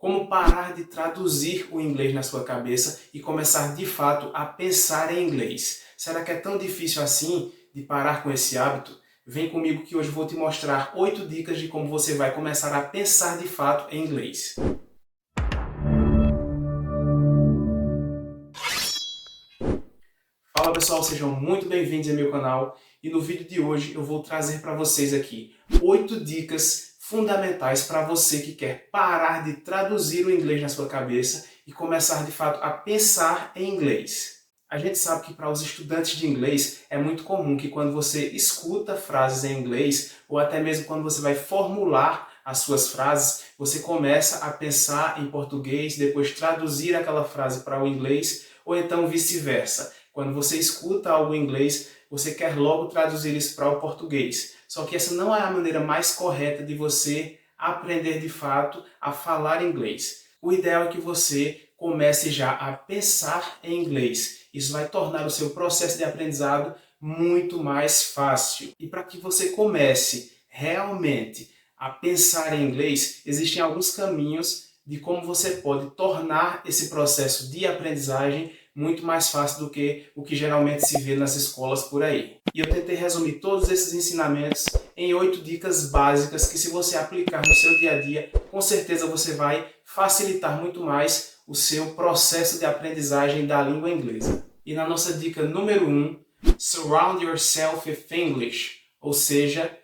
Como parar de traduzir o inglês na sua cabeça e começar de fato a pensar em inglês. Será que é tão difícil assim de parar com esse hábito? Vem comigo que hoje vou te mostrar 8 dicas de como você vai começar a pensar de fato em inglês. Fala pessoal, sejam muito bem-vindos ao meu canal e no vídeo de hoje eu vou trazer para vocês aqui 8 dicas fundamentais para você que quer parar de traduzir o inglês na sua cabeça e começar de fato a pensar em inglês. A gente sabe que para os estudantes de inglês é muito comum que quando você escuta frases em inglês ou até mesmo quando você vai formular as suas frases, você começa a pensar em português, depois traduzir aquela frase para o inglês ou então vice-versa. Quando você escuta algo em inglês, você quer logo traduzir isso para o português. Só que essa não é a maneira mais correta de você aprender de fato a falar inglês. O ideal é que você comece já a pensar em inglês. Isso vai tornar o seu processo de aprendizado muito mais fácil. E para que você comece realmente a pensar em inglês, existem alguns caminhos de como você pode tornar esse processo de aprendizagem muito mais fácil do que o que geralmente se vê nas escolas por aí. E eu tentei resumir todos esses ensinamentos em 8 dicas básicas que, se você aplicar no seu dia a dia, com certeza você vai facilitar muito mais o seu processo de aprendizagem da língua inglesa. E na nossa dica número 1, surround yourself with English, ou seja,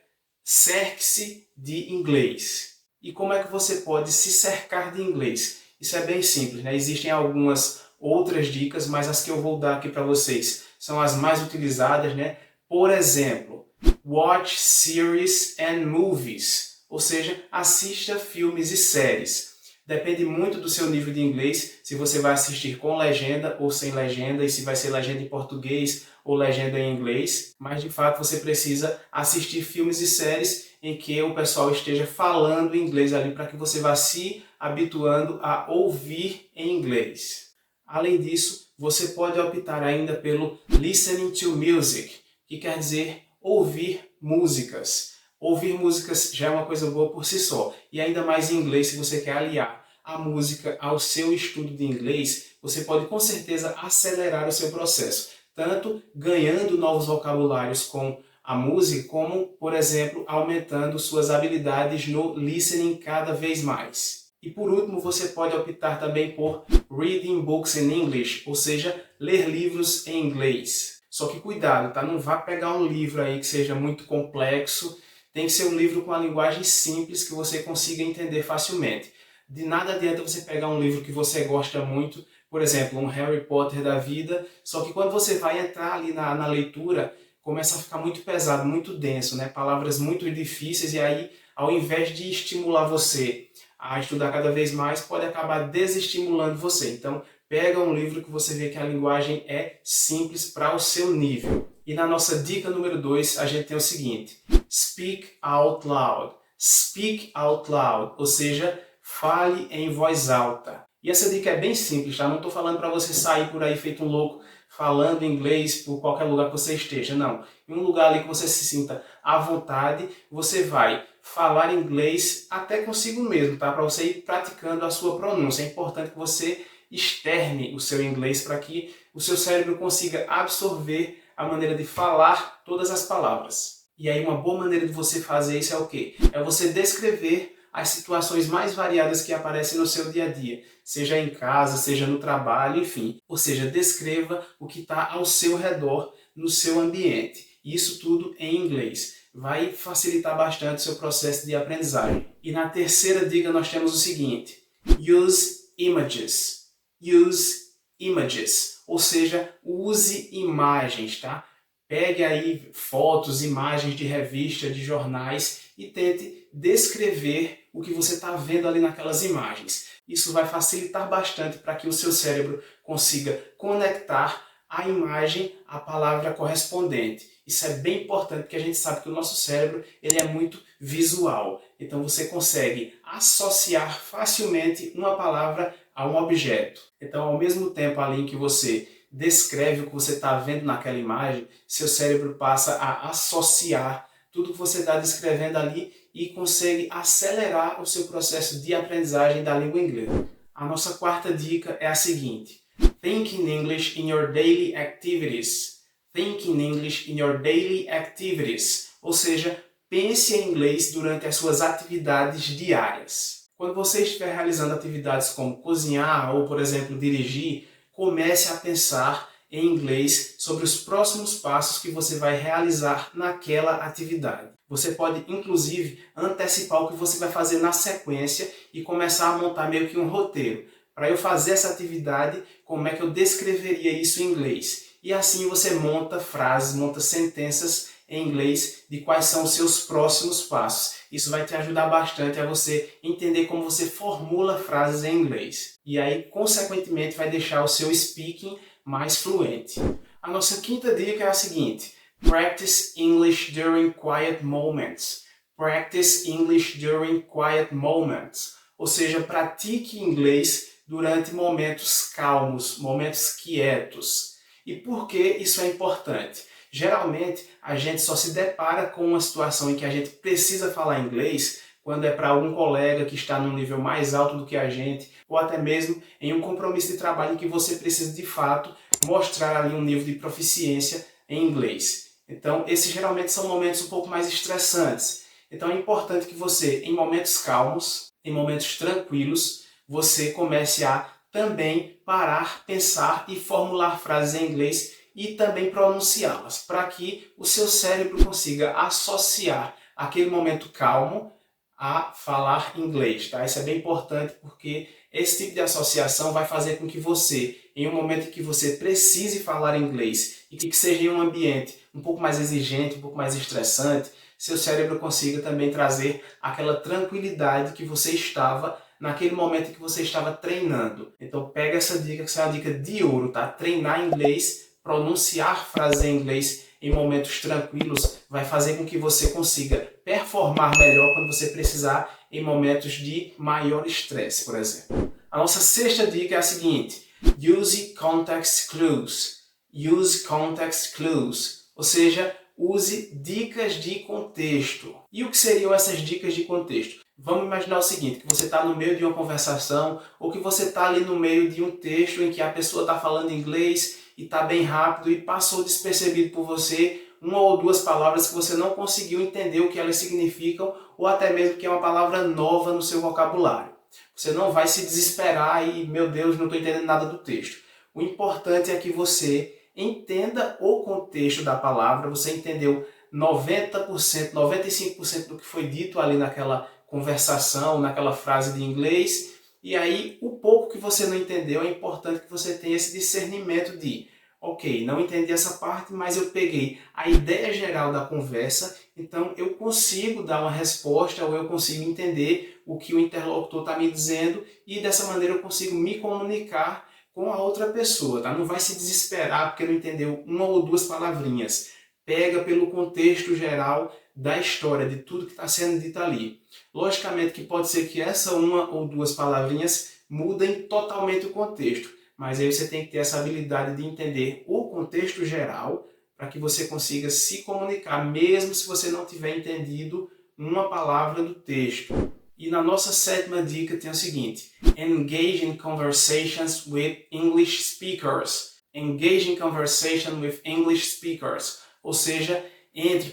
cerque-se de inglês. E como é que você pode se cercar de inglês? Isso é bem simples, né? Existem algumas outras dicas, mas as que eu vou dar aqui para vocês são as mais utilizadas, né? Por exemplo, watch series and movies, ou seja, assista filmes e séries. Depende muito do seu nível de inglês, se você vai assistir com legenda ou sem legenda, e se vai ser legenda em português ou legenda em inglês, mas de fato você precisa assistir filmes e séries em que o pessoal esteja falando inglês ali, para que você vá se habituando a ouvir em inglês. Além disso, você pode optar ainda pelo listening to music, que quer dizer ouvir músicas. Ouvir músicas já é uma coisa boa por si só, e ainda mais em inglês, se você quer aliar a música ao seu estudo de inglês, você pode com certeza acelerar o seu processo, tanto ganhando novos vocabulários com a música, como, por exemplo, aumentando suas habilidades no listening cada vez mais. E por último, você pode optar também por reading books in English, ou seja, ler livros em inglês. Só que cuidado, tá? Não vá pegar um livro aí que seja muito complexo. Tem que ser um livro com uma linguagem simples que você consiga entender facilmente. De nada adianta você pegar um livro que você gosta muito, por exemplo, um Harry Potter da vida, só que quando você vai entrar ali na leitura, começa a ficar muito pesado, muito denso, né? Palavras muito difíceis, e aí, ao invés de estimular você a estudar cada vez mais, pode acabar desestimulando você. Então, pega um livro que você vê que a linguagem é simples para o seu nível. E na nossa dica número 2, a gente tem o seguinte: speak out loud. Speak out loud, ou seja, fale em voz alta. E essa dica é bem simples, tá? Não estou falando para você sair por aí feito um louco, falando inglês por qualquer lugar que você esteja, não. Em um lugar ali que você se sinta à vontade, você vai falar inglês até consigo mesmo, tá? Para você ir praticando a sua pronúncia. É importante que você externe o seu inglês para que o seu cérebro consiga absorver a maneira de falar todas as palavras. E aí uma boa maneira de você fazer isso é o quê? É você descrever as situações mais variadas que aparecem no seu dia a dia, seja em casa, seja no trabalho, enfim. Ou seja, descreva o que está ao seu redor, no seu ambiente. Isso tudo em inglês. Vai facilitar bastante o seu processo de aprendizagem. E na terceira dica nós temos o seguinte: use images. Use images, ou seja, use imagens, tá? Pegue aí fotos, imagens de revista, de jornais e tente descrever o que você está vendo ali naquelas imagens. Isso vai facilitar bastante para que o seu cérebro consiga conectar a imagem à palavra correspondente. Isso é bem importante, porque a gente sabe que o nosso cérebro ele é muito visual. Então você consegue associar facilmente uma palavra a um objeto. Então, ao mesmo tempo ali em que você descreve o que você está vendo naquela imagem, seu cérebro passa a associar tudo que você está descrevendo ali e consegue acelerar o seu processo de aprendizagem da língua inglesa. A nossa quarta dica é a seguinte: think in English in your daily activities. Think in English in your daily activities. Ou seja, pense em inglês durante as suas atividades diárias. Quando você estiver realizando atividades como cozinhar ou, por exemplo, dirigir, comece a pensar em inglês sobre os próximos passos que você vai realizar naquela atividade. Você pode, inclusive, antecipar o que você vai fazer na sequência e começar a montar meio que um roteiro. Para eu fazer essa atividade, como é que eu descreveria isso em inglês? E assim você monta frases, monta sentenças em inglês de quais são os seus próximos passos. Isso vai te ajudar bastante a você entender como você formula frases em inglês. E aí, consequentemente, vai deixar o seu speaking mais fluente. A nossa quinta dica é a seguinte: practice English during quiet moments. Practice English during quiet moments. Ou seja, pratique inglês durante momentos calmos, momentos quietos. E por que isso é importante? Geralmente, a gente só se depara com uma situação em que a gente precisa falar inglês quando é para algum colega que está num nível mais alto do que a gente, ou até mesmo em um compromisso de trabalho em que você precisa de fato mostrar ali um nível de proficiência em inglês. Então, esses geralmente são momentos um pouco mais estressantes. Então, é importante que você, em momentos calmos, em momentos tranquilos, você comece a também parar, pensar e formular frases em inglês e também pronunciá-las, para que o seu cérebro consiga associar aquele momento calmo a falar inglês, tá? Isso é bem importante porque esse tipo de associação vai fazer com que você, em um momento em que você precise falar inglês e que seja em um ambiente um pouco mais exigente, um pouco mais estressante, seu cérebro consiga também trazer aquela tranquilidade que você estava naquele momento em que você estava treinando. Então pega essa dica, que é uma dica de ouro, tá? Treinar inglês, pronunciar frases em inglês em momentos tranquilos vai fazer com que você consiga performar melhor quando você precisar em momentos de maior estresse, por exemplo. A nossa sexta dica é a seguinte: use context clues. Use context clues, ou seja, use dicas de contexto. E o que seriam essas dicas de contexto? Vamos imaginar o seguinte, que você está no meio de uma conversação ou que você está ali no meio de um texto em que a pessoa está falando inglês e está bem rápido e passou despercebido por você uma ou duas palavras que você não conseguiu entender o que elas significam ou até mesmo que é uma palavra nova no seu vocabulário. Você não vai se desesperar e, meu Deus, não estou entendendo nada do texto. O importante é que você entenda o contexto da palavra, você entendeu 90%, 95% do que foi dito ali naquela conversação, naquela frase de inglês, e aí o pouco que você não entendeu é importante que você tenha esse discernimento de ok, não entendi essa parte, mas eu peguei a ideia geral da conversa, então eu consigo dar uma resposta ou eu consigo entender o que o interlocutor está me dizendo e dessa maneira eu consigo me comunicar com a outra pessoa, tá? Não vai se desesperar porque não entendeu uma ou duas palavrinhas. Pega pelo contexto geral da história, de tudo que está sendo dito ali. Logicamente que pode ser que essa uma ou duas palavrinhas mudem totalmente o contexto, mas aí você tem que ter essa habilidade de entender o contexto geral para que você consiga se comunicar, mesmo se você não tiver entendido uma palavra do texto. E na nossa sétima dica tem o seguinte: engage in conversations with English speakers. Engage in conversation with English speakers. Ou seja,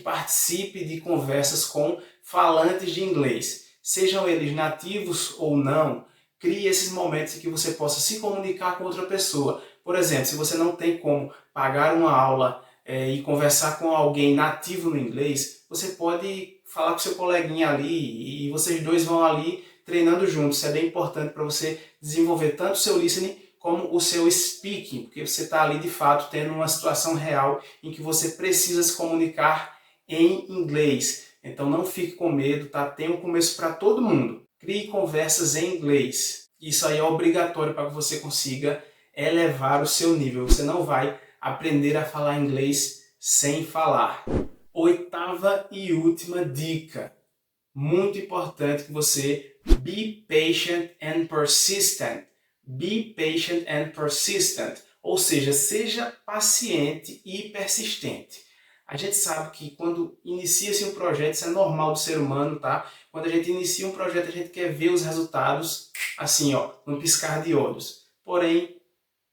participe de conversas com falantes de inglês. Sejam eles nativos ou não, crie esses momentos em que você possa se comunicar com outra pessoa. Por exemplo, se você não tem como pagar uma aula e conversar com alguém nativo no inglês, você pode falar com seu coleguinha ali e vocês dois vão ali treinando juntos. Isso é bem importante para você desenvolver tanto o seu listening como o seu speaking, porque você está ali de fato tendo uma situação real em que você precisa se comunicar em inglês. Então não fique com medo, tá? Tem um começo para todo mundo. Crie conversas em inglês. Isso aí é obrigatório para que você consiga elevar o seu nível. Você não vai aprender a falar inglês sem falar. Oitava e última dica. Muito importante que você be patient and persistent. Be patient and persistent. Ou seja, seja paciente e persistente. A gente sabe que quando inicia-se um projeto, isso é normal do ser humano, tá? Quando a gente inicia um projeto, a gente quer ver os resultados assim, ó, num piscar de olhos. Porém,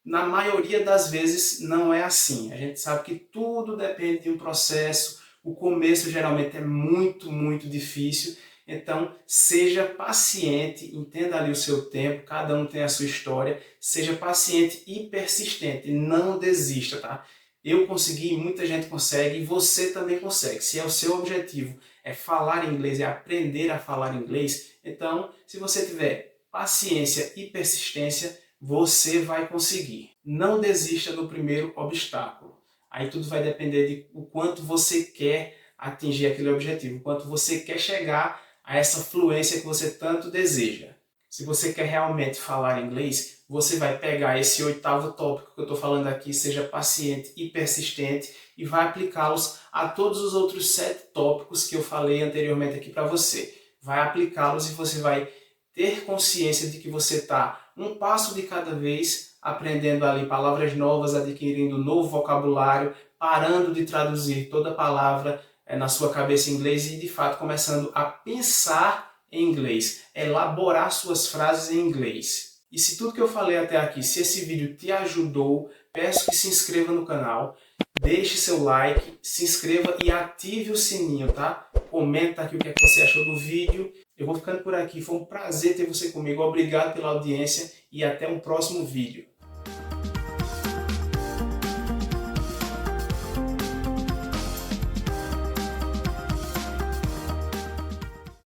na maioria das vezes não é assim. A gente sabe que tudo depende de um processo. O começo geralmente é muito difícil. Então, seja paciente, entenda ali o seu tempo, cada um tem a sua história. Seja paciente e persistente, não desista, tá? Eu consegui, muita gente consegue e você também consegue. Se é o seu objetivo é falar inglês, é aprender a falar inglês, então, se você tiver paciência e persistência, você vai conseguir. Não desista do primeiro obstáculo. Aí tudo vai depender de o quanto você quer atingir aquele objetivo, o quanto você quer chegar a essa fluência que você tanto deseja. Se você quer realmente falar inglês, você vai pegar esse 8º tópico que eu estou falando aqui, seja paciente e persistente, e vai aplicá-los a todos os outros 7 tópicos que eu falei anteriormente aqui para você. Vai aplicá-los e você vai ter consciência de que você está um passo de cada vez, aprendendo ali palavras novas, adquirindo novo vocabulário, parando de traduzir toda palavra na sua cabeça em inglês e de fato começando a pensar em inglês, elaborar suas frases em inglês. E se tudo que eu falei até aqui, se esse vídeo te ajudou, peço que se inscreva no canal, deixe seu like, se inscreva e ative o sininho, tá? Comenta aqui o que é que você achou do vídeo. Eu vou ficando por aqui, foi um prazer ter você comigo, obrigado pela audiência e até um próximo vídeo.